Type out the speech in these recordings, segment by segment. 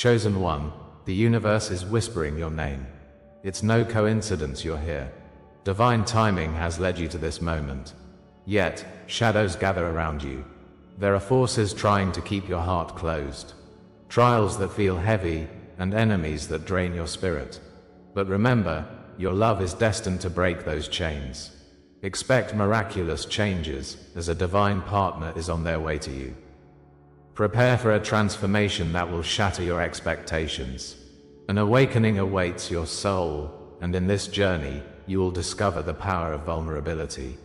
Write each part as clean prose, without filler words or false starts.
Chosen one, the universe is whispering your name. It's no coincidence you're here. Divine timing has led you to this moment. Yet, shadows gather around you. There are forces trying to keep your heart closed. Trials that feel heavy, and enemies that drain your spirit. But remember, your love is destined to break those chains. Expect miraculous changes, as a divine partner is on their way to you. Prepare for a transformation that will shatter your expectations. An awakening awaits your soul, and in this journey, you will discover the power of vulnerability.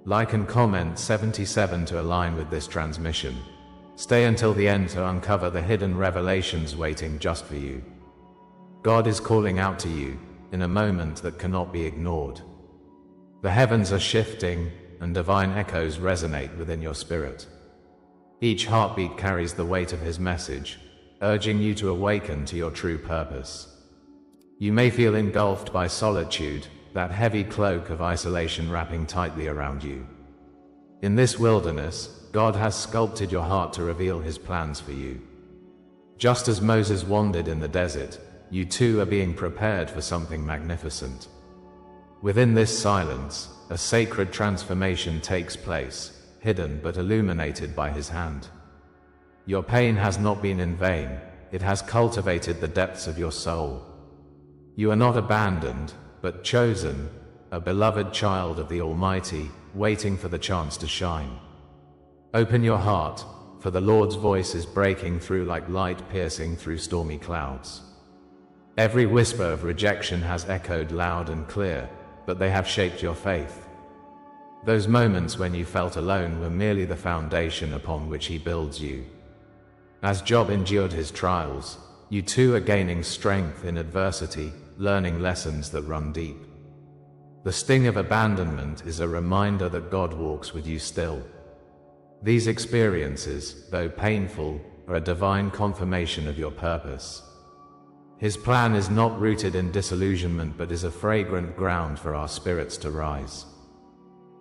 Like and comment 77 to align with this transmission. Stay until the end to uncover the hidden revelations waiting just for you. God is calling out to you, in a moment that cannot be ignored. The heavens are shifting, and divine echoes resonate within your spirit. Each heartbeat carries the weight of His message, urging you to awaken to your true purpose. You may feel engulfed by solitude, that heavy cloak of isolation wrapping tightly around you. In this wilderness, God has sculpted your heart to reveal His plans for you. Just as Moses wandered in the desert, you too are being prepared for something magnificent. Within this silence, a sacred transformation takes place, hidden but illuminated by His hand. Your pain has not been in vain, it has cultivated the depths of your soul. You are not abandoned, but chosen, a beloved child of the Almighty, waiting for the chance to shine. Open your heart, for the Lord's voice is breaking through like light piercing through stormy clouds. Every whisper of rejection has echoed loud and clear, but they have shaped your faith. Those moments when you felt alone were merely the foundation upon which He builds you. As Job endured his trials, you too are gaining strength in adversity, learning lessons that run deep. The sting of abandonment is a reminder that God walks with you still. These experiences, though painful, are a divine confirmation of your purpose. His plan is not rooted in disillusionment but is a fragrant ground for our spirits to rise.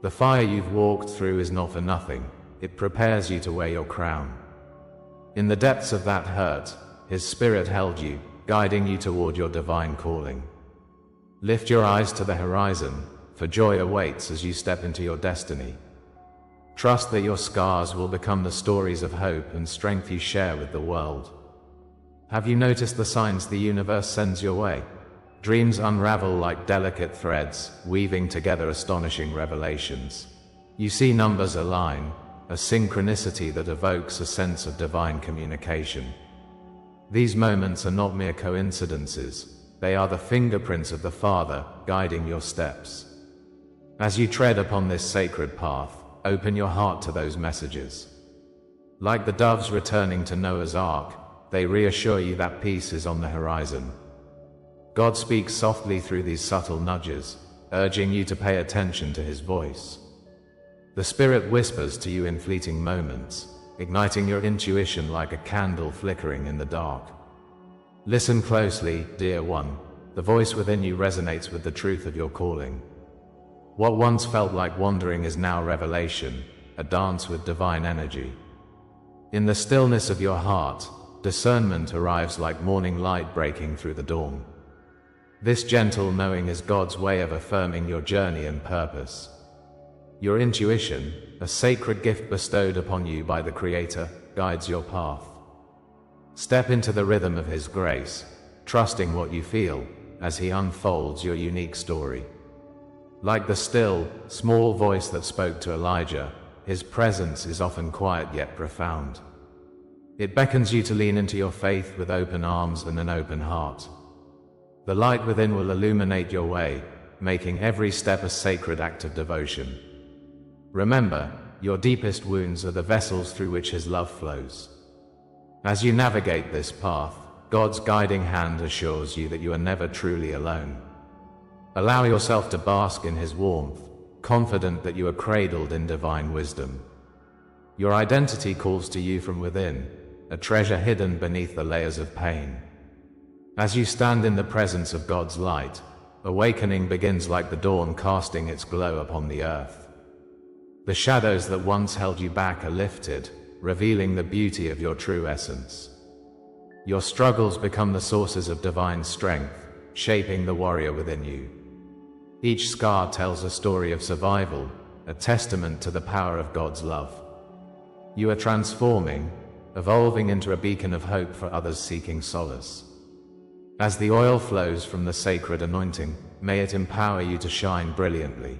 The fire you've walked through is not for nothing, it prepares you to wear your crown. In the depths of that hurt, His Spirit held you, guiding you toward your divine calling. Lift your eyes to the horizon, for joy awaits as you step into your destiny. Trust that your scars will become the stories of hope and strength you share with the world. Have you noticed the signs the universe sends your way? Dreams unravel like delicate threads, weaving together astonishing revelations. You see numbers align, a synchronicity that evokes a sense of divine communication. These moments are not mere coincidences, they are the fingerprints of the Father, guiding your steps. As you tread upon this sacred path, open your heart to those messages. Like the doves returning to Noah's Ark, they reassure you that peace is on the horizon. God speaks softly through these subtle nudges, urging you to pay attention to His voice. The Spirit whispers to you in fleeting moments, igniting your intuition like a candle flickering in the dark. Listen closely, dear one. The voice within you resonates with the truth of your calling. What once felt like wandering is now revelation, a dance with divine energy. In the stillness of your heart, discernment arrives like morning light breaking through the dawn. This gentle knowing is God's way of affirming your journey and purpose. Your intuition, a sacred gift bestowed upon you by the Creator, guides your path. Step into the rhythm of His grace, trusting what you feel, as He unfolds your unique story. Like the still, small voice that spoke to Elijah, His presence is often quiet yet profound. It beckons you to lean into your faith with open arms and an open heart. The light within will illuminate your way, making every step a sacred act of devotion. Remember, your deepest wounds are the vessels through which His love flows. As you navigate this path, God's guiding hand assures you that you are never truly alone. Allow yourself to bask in His warmth, confident that you are cradled in divine wisdom. Your identity calls to you from within, a treasure hidden beneath the layers of pain. As you stand in the presence of God's light, awakening begins like the dawn casting its glow upon the earth. The shadows that once held you back are lifted, revealing the beauty of your true essence. Your struggles become the sources of divine strength, shaping the warrior within you. Each scar tells a story of survival, a testament to the power of God's love. You are transforming, evolving into a beacon of hope for others seeking solace. As the oil flows from the sacred anointing, may it empower you to shine brilliantly.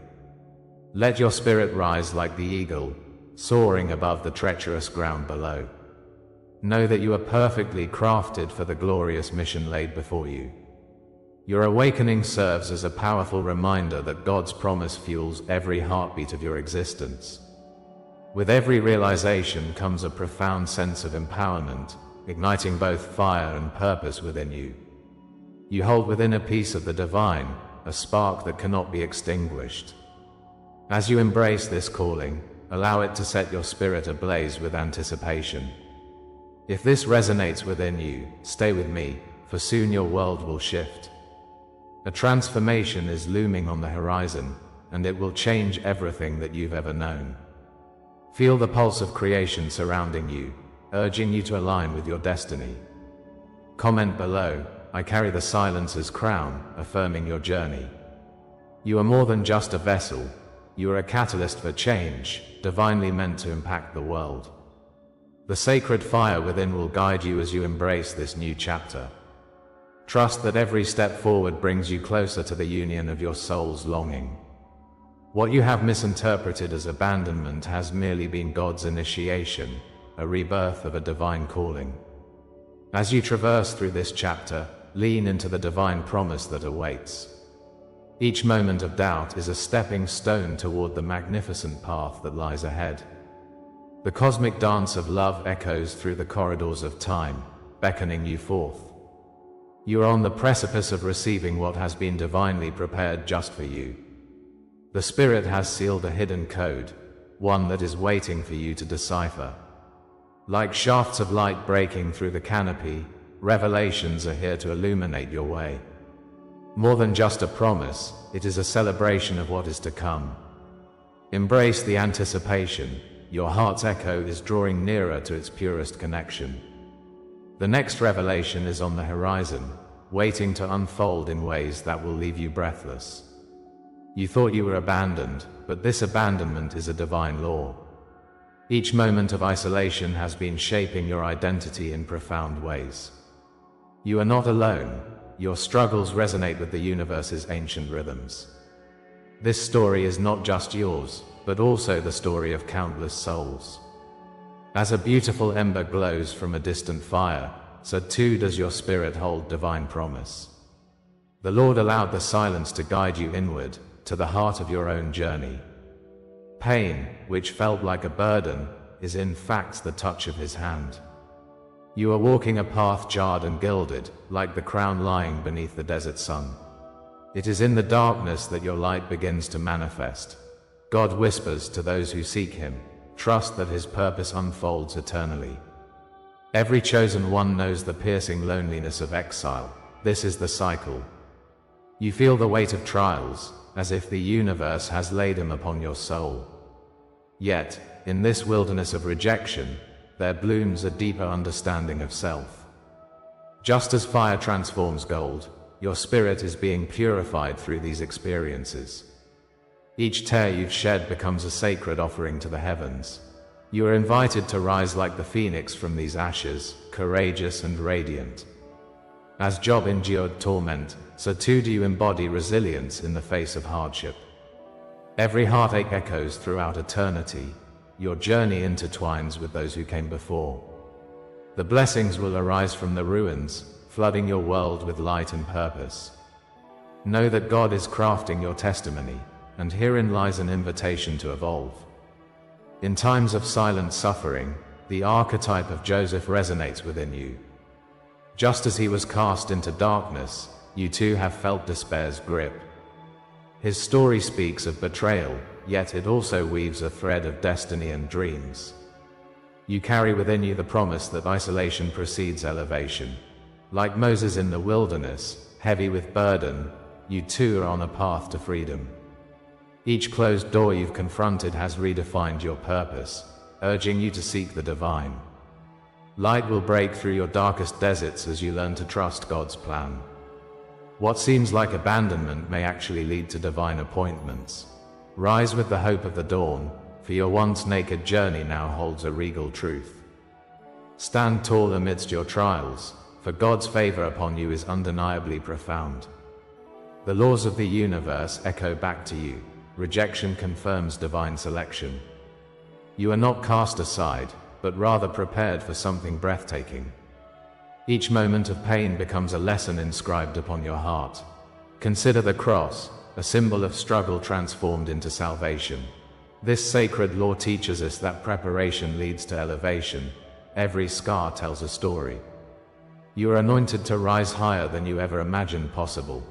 Let your spirit rise like the eagle, soaring above the treacherous ground below. Know that you are perfectly crafted for the glorious mission laid before you. Your awakening serves as a powerful reminder that God's promise fuels every heartbeat of your existence. With every realization comes a profound sense of empowerment, igniting both fire and purpose within you. You hold within a piece of the divine, a spark that cannot be extinguished. As you embrace this calling, allow it to set your spirit ablaze with anticipation. If this resonates within you, stay with me, for soon your world will shift. A transformation is looming on the horizon, and it will change everything that you've ever known. Feel the pulse of creation surrounding you, urging you to align with your destiny. Comment below, "I carry the silencer's crown," affirming your journey. You are more than just a vessel. You are a catalyst for change, divinely meant to impact the world. The sacred fire within will guide you as you embrace this new chapter. Trust that every step forward brings you closer to the union of your soul's longing. What you have misinterpreted as abandonment has merely been God's initiation, a rebirth of a divine calling. As you traverse through this chapter, lean into the divine promise that awaits. Each moment of doubt is a stepping stone toward the magnificent path that lies ahead. The cosmic dance of love echoes through the corridors of time, beckoning you forth. You are on the precipice of receiving what has been divinely prepared just for you. The Spirit has sealed a hidden code, one that is waiting for you to decipher. Like shafts of light breaking through the canopy, revelations are here to illuminate your way. More than just a promise, it is a celebration of what is to come. Embrace the anticipation. Your heart's echo is drawing nearer to its purest connection. The next revelation is on the horizon, waiting to unfold in ways that will leave you breathless. You thought you were abandoned, but this abandonment is a divine law. Each moment of isolation has been shaping your identity in profound ways. You are not alone. Your struggles resonate with the universe's ancient rhythms. This story is not just yours, but also the story of countless souls. As a beautiful ember glows from a distant fire, so too does your spirit hold divine promise. The Lord allowed the silence to guide you inward, to the heart of your own journey. Pain, which felt like a burden, is in fact the touch of His hand. You are walking a path jarred and gilded, like the crown lying beneath the desert sun. It is in the darkness that your light begins to manifest. God whispers to those who seek Him, "Trust that His purpose unfolds eternally." Every chosen one knows the piercing loneliness of exile. This is the cycle. You feel the weight of trials, as if the universe has laid them upon your soul. Yet, in this wilderness of rejection, there blooms a deeper understanding of self. Just as fire transforms gold, your spirit is being purified through these experiences. Each tear you've shed becomes a sacred offering to the heavens. You are invited to rise like the phoenix from these ashes, courageous and radiant. As Job endured torment, so too do you embody resilience in the face of hardship. Every heartache echoes throughout eternity. Your journey intertwines with those who came before. The blessings will arise from the ruins, flooding your world with light and purpose. Know that God is crafting your testimony, and herein lies an invitation to evolve. In times of silent suffering, the archetype of Joseph resonates within you. Just as he was cast into darkness, you too have felt despair's grip. His story speaks of betrayal, yet it also weaves a thread of destiny and dreams. You carry within you the promise that isolation precedes elevation. Like Moses in the wilderness, heavy with burden, you too are on a path to freedom. Each closed door you've confronted has redefined your purpose, urging you to seek the divine. Light will break through your darkest deserts as you learn to trust God's plan. What seems like abandonment may actually lead to divine appointments. Rise with the hope of the dawn, for your once naked journey now holds a regal truth. Stand tall amidst your trials, for God's favor upon you is undeniably profound. The laws of the universe echo back to you. Rejection confirms divine selection. You are not cast aside, but rather prepared for something breathtaking. Each moment of pain becomes a lesson inscribed upon your heart. Consider the cross, a symbol of struggle transformed into salvation. This sacred law teaches us that preparation leads to elevation. Every scar tells a story. You are anointed to rise higher than you ever imagined possible.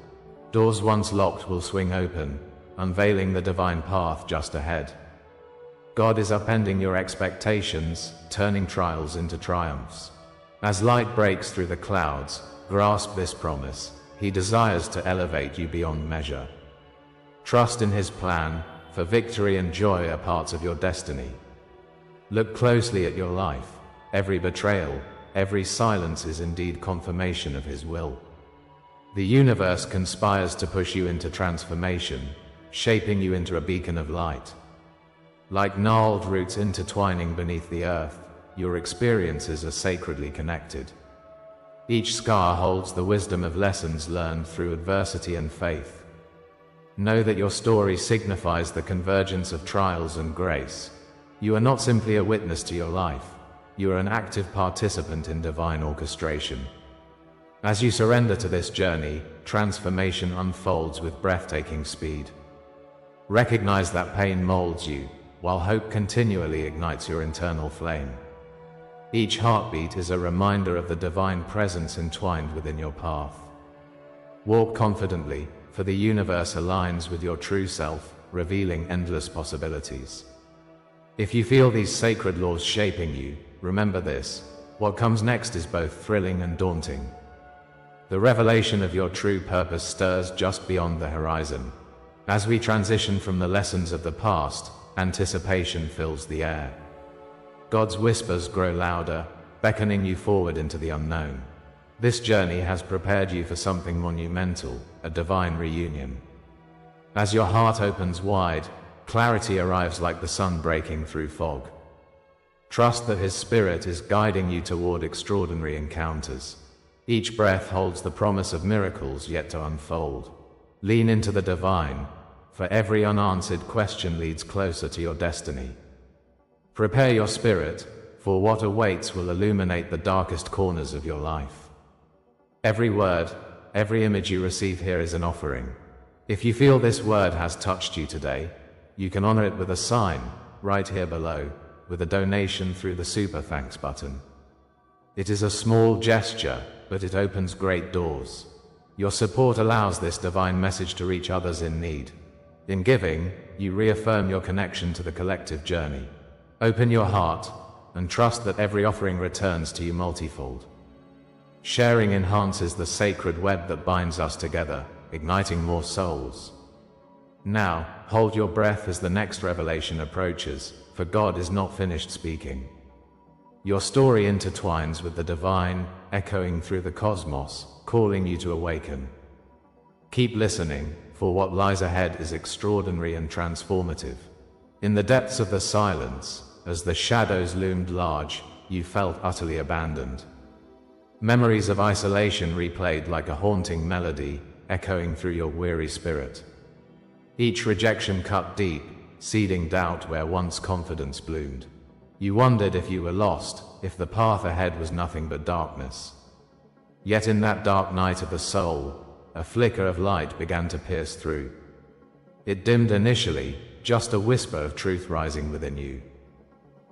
Doors once locked will swing open, unveiling the divine path just ahead. God is upending your expectations, turning trials into triumphs. As light breaks through the clouds, grasp this promise. He desires to elevate you beyond measure. Trust in His plan, for victory and joy are parts of your destiny. Look closely at your life. Every betrayal, every silence is indeed confirmation of His will. The universe conspires to push you into transformation, shaping you into a beacon of light. Like gnarled roots intertwining beneath the earth, your experiences are sacredly connected. Each scar holds the wisdom of lessons learned through adversity and faith. Know that your story signifies the convergence of trials and grace. You are not simply a witness to your life. You are an active participant in divine orchestration. As you surrender to this journey, transformation unfolds with breathtaking speed. Recognize that pain molds you, while hope continually ignites your internal flame. Each heartbeat is a reminder of the divine presence entwined within your path. Walk confidently, for the universe aligns with your true self, revealing endless possibilities. If you feel these sacred laws shaping you, remember this: what comes next is both thrilling and daunting. The revelation of your true purpose stirs just beyond the horizon. As we transition from the lessons of the past, anticipation fills the air. God's whispers grow louder, beckoning you forward into the unknown. This journey has prepared you for something monumental, a divine reunion. As your heart opens wide, clarity arrives like the sun breaking through fog. Trust that His Spirit is guiding you toward extraordinary encounters. Each breath holds the promise of miracles yet to unfold. Lean into the divine, for every unanswered question leads closer to your destiny. Prepare your spirit, for what awaits will illuminate the darkest corners of your life. Every word, every image you receive here is an offering. If you feel this word has touched you today, you can honor it with a sign, right here below, with a donation through the Super Thanks button. It is a small gesture, but it opens great doors. Your support allows this divine message to reach others in need. In giving, you reaffirm your connection to the collective journey. Open your heart, and trust that every offering returns to you multifold. Sharing enhances the sacred web that binds us together, igniting more souls. Now, hold your breath as the next revelation approaches, for God is not finished speaking. Your story intertwines with the divine, echoing through the cosmos, calling you to awaken. Keep listening, for what lies ahead is extraordinary and transformative. In the depths of the silence, as the shadows loomed large, you felt utterly abandoned. Memories of isolation replayed like a haunting melody, echoing through your weary spirit. Each rejection cut deep, seeding doubt where once confidence bloomed. You wondered if you were lost, if the path ahead was nothing but darkness. Yet in that dark night of the soul, a flicker of light began to pierce through. It dimmed initially, just a whisper of truth rising within you.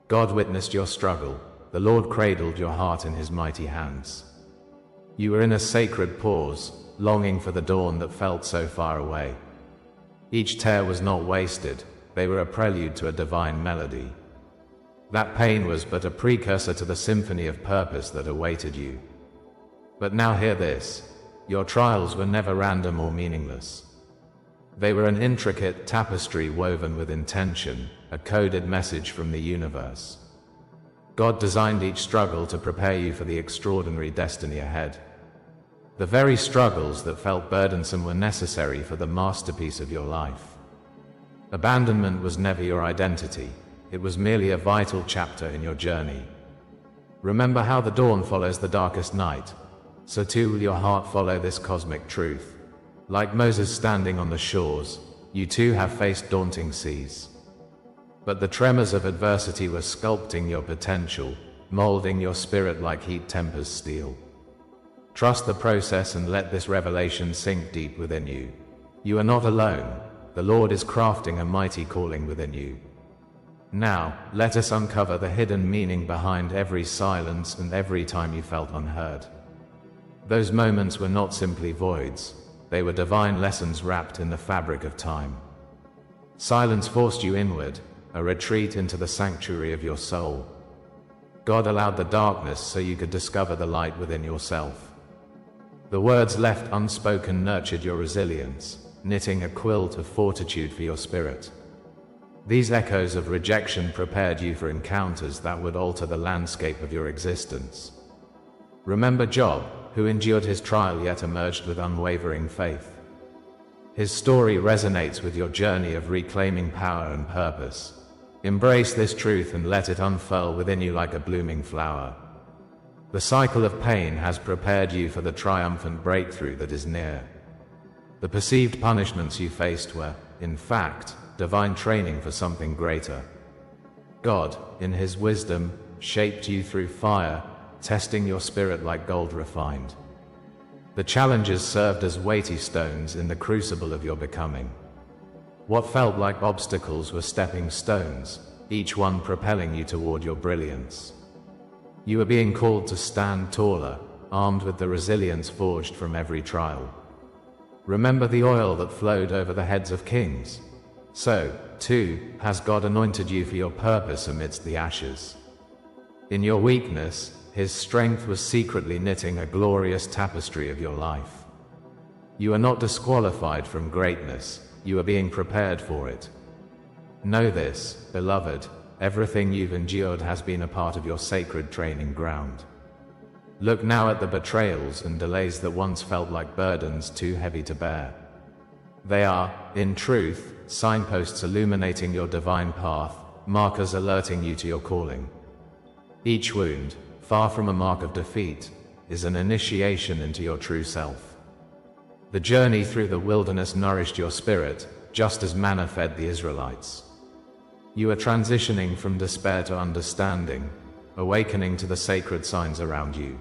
God witnessed your struggle. The Lord cradled your heart in His mighty hands. You were in a sacred pause, longing for the dawn that felt so far away. Each tear was not wasted, they were a prelude to a divine melody. That pain was but a precursor to the symphony of purpose that awaited you. But now hear this: your trials were never random or meaningless. They were an intricate tapestry woven with intention, a coded message from the universe. God designed each struggle to prepare you for the extraordinary destiny ahead. The very struggles that felt burdensome were necessary for the masterpiece of your life. Abandonment was never your identity, it was merely a vital chapter in your journey. Remember how the dawn follows the darkest night, so too will your heart follow this cosmic truth. Like Moses standing on the shores, you too have faced daunting seas. But the tremors of adversity were sculpting your potential, molding your spirit like heat tempers steel. Trust the process and let this revelation sink deep within you. You are not alone. The Lord is crafting a mighty calling within you. Now, let us uncover the hidden meaning behind every silence and every time you felt unheard. Those moments were not simply voids, they were divine lessons wrapped in the fabric of time. Silence forced you inward, a retreat into the sanctuary of your soul. God allowed the darkness so you could discover the light within yourself. The words left unspoken nurtured your resilience, knitting a quilt of fortitude for your spirit. These echoes of rejection prepared you for encounters that would alter the landscape of your existence. Remember Job, who endured his trial yet emerged with unwavering faith. His story resonates with your journey of reclaiming power and purpose. Embrace this truth and let it unfurl within you like a blooming flower. The cycle of pain has prepared you for the triumphant breakthrough that is near. The perceived punishments you faced were, in fact, divine training for something greater. God, in His wisdom, shaped you through fire, testing your spirit like gold refined. The challenges served as weighty stones in the crucible of your becoming. What felt like obstacles were stepping stones, each one propelling you toward your brilliance. You are being called to stand taller, armed with the resilience forged from every trial. Remember the oil that flowed over the heads of kings. So, too, has God anointed you for your purpose amidst the ashes. In your weakness, His strength was secretly knitting a glorious tapestry of your life. You are not disqualified from greatness, you are being prepared for it. Know this, beloved, everything you've endured has been a part of your sacred training ground. Look now at the betrayals and delays that once felt like burdens too heavy to bear. They are, in truth, signposts illuminating your divine path, markers alerting you to your calling. Each wound, far from a mark of defeat, is an initiation into your true self. The journey through the wilderness nourished your spirit, just as manna fed the Israelites. You are transitioning from despair to understanding, awakening to the sacred signs around you.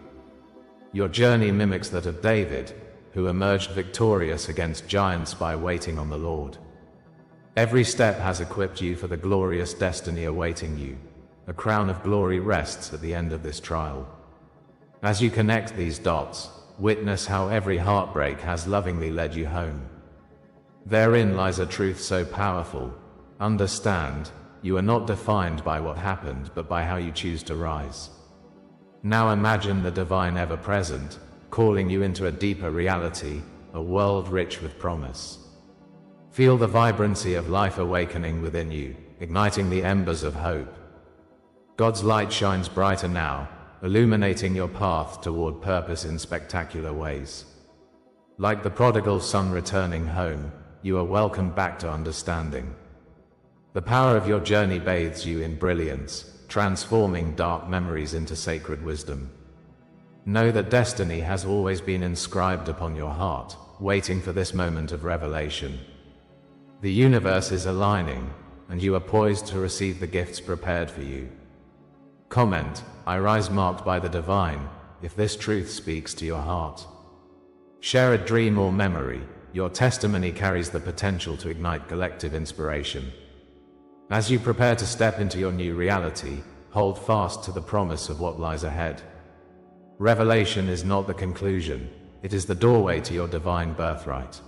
Your journey mimics that of David, who emerged victorious against giants by waiting on the Lord. Every step has equipped you for the glorious destiny awaiting you. A crown of glory rests at the end of this trial. As you connect these dots, witness how every heartbreak has lovingly led you home. Therein lies a truth so powerful. Understand, you are not defined by what happened, but by how you choose to rise. Now imagine the divine ever-present, calling you into a deeper reality, a world rich with promise. Feel the vibrancy of life awakening within you, igniting the embers of hope. God's light shines brighter now, illuminating your path toward purpose in spectacular ways. Like the prodigal son returning home, you are welcomed back to understanding. The power of your journey bathes you in brilliance, transforming dark memories into sacred wisdom. Know that destiny has always been inscribed upon your heart, waiting for this moment of revelation. The universe is aligning, and you are poised to receive the gifts prepared for you. Comment, I rise marked by the divine, if this truth speaks to your heart. Share a dream or memory, your testimony carries the potential to ignite collective inspiration. As you prepare to step into your new reality, hold fast to the promise of what lies ahead. Revelation is not the conclusion, it is the doorway to your divine birthright.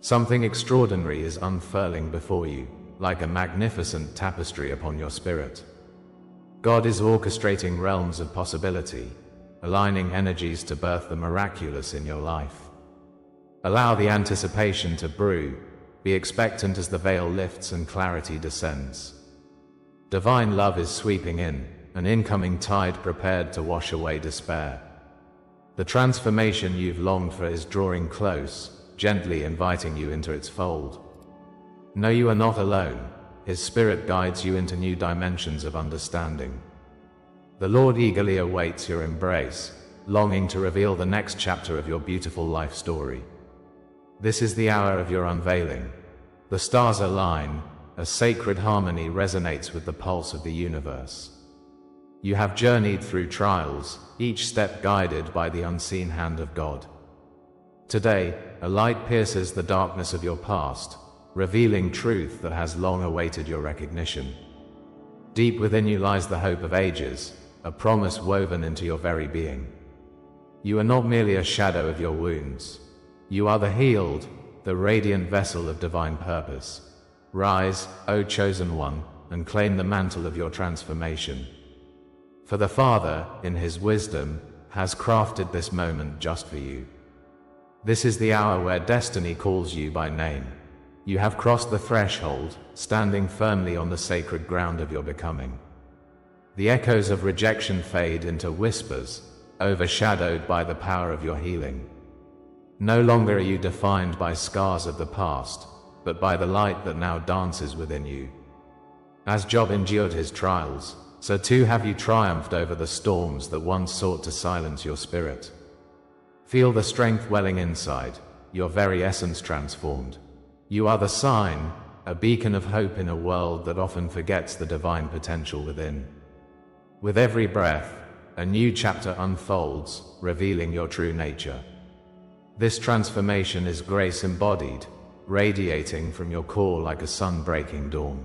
Something extraordinary is unfurling before you, like a magnificent tapestry upon your spirit. God is orchestrating realms of possibility, aligning energies to birth the miraculous in your life. Allow the anticipation to brew, be expectant as the veil lifts and clarity descends. Divine love is sweeping in, an incoming tide prepared to wash away despair. The transformation you've longed for is drawing close, gently inviting you into its fold. No, you are not alone. His Spirit guides you into new dimensions of understanding. The Lord eagerly awaits your embrace, longing to reveal the next chapter of your beautiful life story. This is the hour of your unveiling. The stars align, a sacred harmony resonates with the pulse of the universe. You have journeyed through trials, each step guided by the unseen hand of God. Today, a light pierces the darkness of your past, revealing truth that has long awaited your recognition. Deep within you lies the hope of ages, a promise woven into your very being. You are not merely a shadow of your wounds. You are the healed, the radiant vessel of divine purpose. Rise, O chosen one, and claim the mantle of your transformation. For the Father, in His wisdom, has crafted this moment just for you. This is the hour where destiny calls you by name. You have crossed the threshold, standing firmly on the sacred ground of your becoming. The echoes of rejection fade into whispers, overshadowed by the power of your healing. No longer are you defined by scars of the past, but by the light that now dances within you. As Job endured his trials, so too have you triumphed over the storms that once sought to silence your spirit. Feel the strength welling inside, your very essence transformed. You are the sign, a beacon of hope in a world that often forgets the divine potential within. With every breath, a new chapter unfolds, revealing your true nature. This transformation is grace embodied, radiating from your core like a sun-breaking dawn.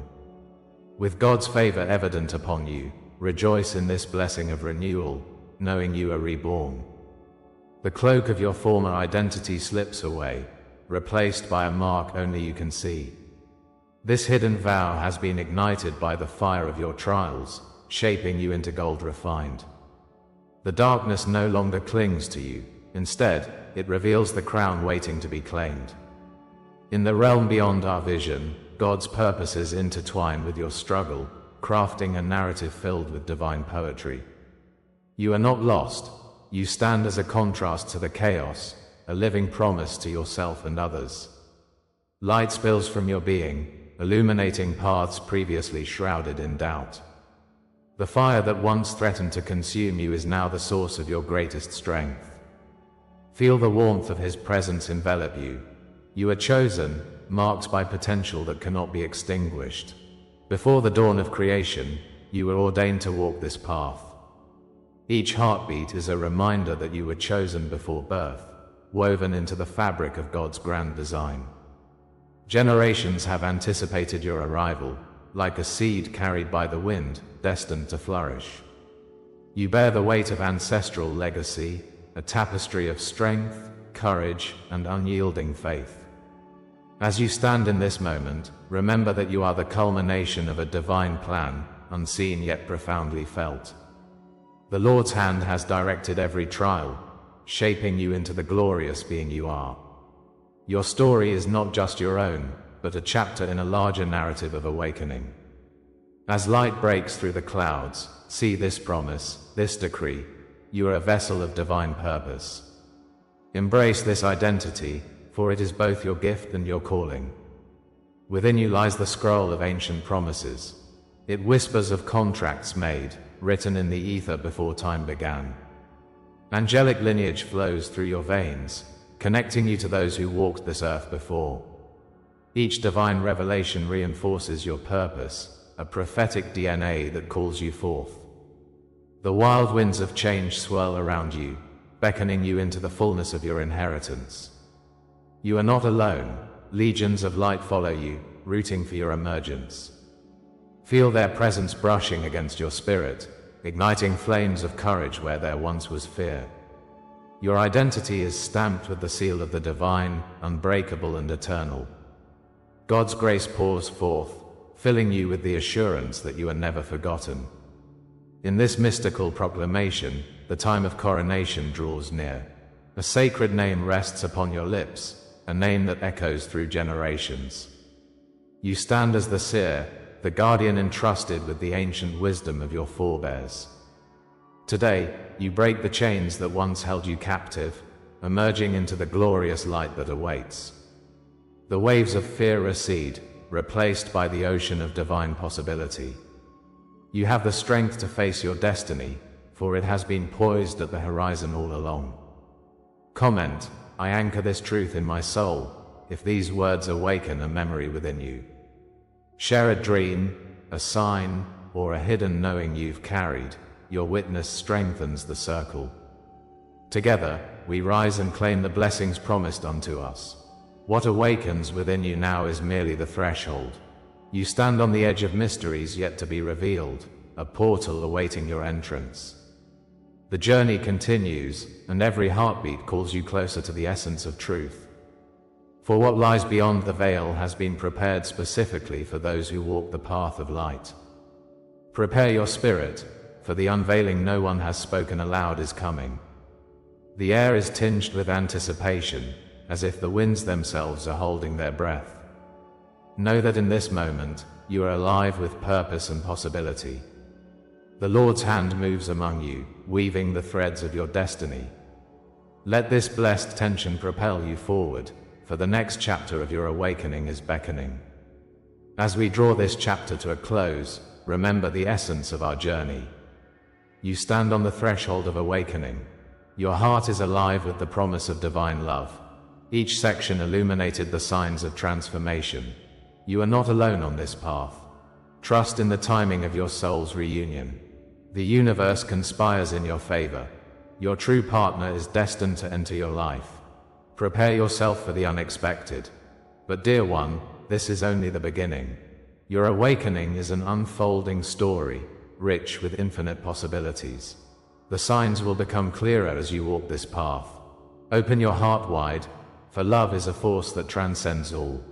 With God's favor evident upon you, rejoice in this blessing of renewal, knowing you are reborn. The cloak of your former identity slips away, replaced by a mark only you can see. This hidden vow has been ignited by the fire of your trials, shaping you into gold refined. The darkness no longer clings to you. Instead, it reveals the crown waiting to be claimed. In the realm beyond our vision, God's purposes intertwine with your struggle, crafting a narrative filled with divine poetry. You are not lost. You stand as a contrast to the chaos, a living promise to yourself and others. Light spills from your being, illuminating paths previously shrouded in doubt. The fire that once threatened to consume you is now the source of your greatest strength. Feel the warmth of His presence envelop you. You are chosen, marked by potential that cannot be extinguished. Before the dawn of creation, you were ordained to walk this path. Each heartbeat is a reminder that you were chosen before birth, woven into the fabric of God's grand design. Generations have anticipated your arrival, like a seed carried by the wind, destined to flourish. You bear the weight of ancestral legacy, a tapestry of strength, courage, and unyielding faith. As you stand in this moment, remember that you are the culmination of a divine plan, unseen yet profoundly felt. The Lord's hand has directed every trial, shaping you into the glorious being you are. Your story is not just your own, but a chapter in a larger narrative of awakening. As light breaks through the clouds, see this promise, this decree: you are a vessel of divine purpose. Embrace this identity, for it is both your gift and your calling. Within you lies the scroll of ancient promises. It whispers of contracts made, written in the ether before time began. Angelic lineage flows through your veins, connecting you to those who walked this earth before. Each divine revelation reinforces your purpose, a prophetic DNA that calls you forth. The wild winds of change swirl around you, beckoning you into the fullness of your inheritance. You are not alone. Legions of light follow you, rooting for your emergence. Feel their presence brushing against your spirit, igniting flames of courage where there once was fear. Your identity is stamped with the seal of the divine, unbreakable and eternal. God's grace pours forth, filling you with the assurance that you are never forgotten. In this mystical proclamation, the time of coronation draws near. A sacred name rests upon your lips, a name that echoes through generations. You stand as the seer, the guardian entrusted with the ancient wisdom of your forebears. Today, you break the chains that once held you captive, emerging into the glorious light that awaits. The waves of fear recede, replaced by the ocean of divine possibility. You have the strength to face your destiny, for it has been poised at the horizon all along. Comment, I anchor this truth in my soul, if these words awaken a memory within you. Share a dream, a sign, or a hidden knowing you've carried. Your witness strengthens the circle. Together, we rise and claim the blessings promised unto us. What awakens within you now is merely the threshold. You stand on the edge of mysteries yet to be revealed, a portal awaiting your entrance. The journey continues, and every heartbeat calls you closer to the essence of truth. For what lies beyond the veil has been prepared specifically for those who walk the path of light. Prepare your spirit, for the unveiling no one has spoken aloud is coming. The air is tinged with anticipation, as if the winds themselves are holding their breath. Know that in this moment, you are alive with purpose and possibility. The Lord's hand moves among you, weaving the threads of your destiny. Let this blessed tension propel you forward, for the next chapter of your awakening is beckoning. As we draw this chapter to a close, remember the essence of our journey. You stand on the threshold of awakening. Your heart is alive with the promise of divine love. Each section illuminated the signs of transformation. You are not alone on this path. Trust in the timing of your soul's reunion. The universe conspires in your favor. Your true partner is destined to enter your life. Prepare yourself for the unexpected. But dear one, this is only the beginning. Your awakening is an unfolding story, rich with infinite possibilities. The signs will become clearer as you walk this path. Open your heart wide, for love is a force that transcends all.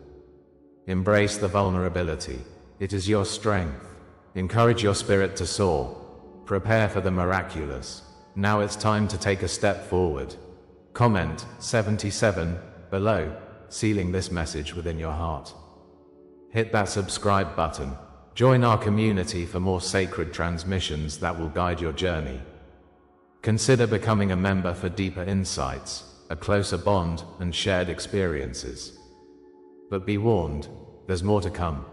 Embrace the vulnerability. It is your strength. Encourage your spirit to soar. Prepare for the miraculous. Now it's time to take a step forward. Comment 77 below, sealing this message within your heart. Hit that subscribe button. Join our community for more sacred transmissions that will guide your journey. Consider becoming a member for deeper insights, a closer bond, and shared experiences. But be warned, there's more to come.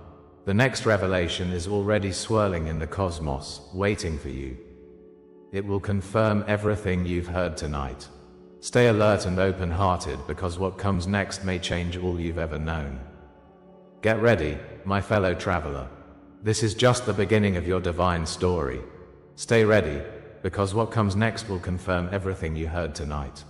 The next revelation is already swirling in the cosmos, waiting for you. It will confirm everything you've heard tonight. Stay alert and open-hearted, because what comes next may change all you've ever known. Get ready, my fellow traveler. This is just the beginning of your divine story. Stay ready, because what comes next will confirm everything you heard tonight.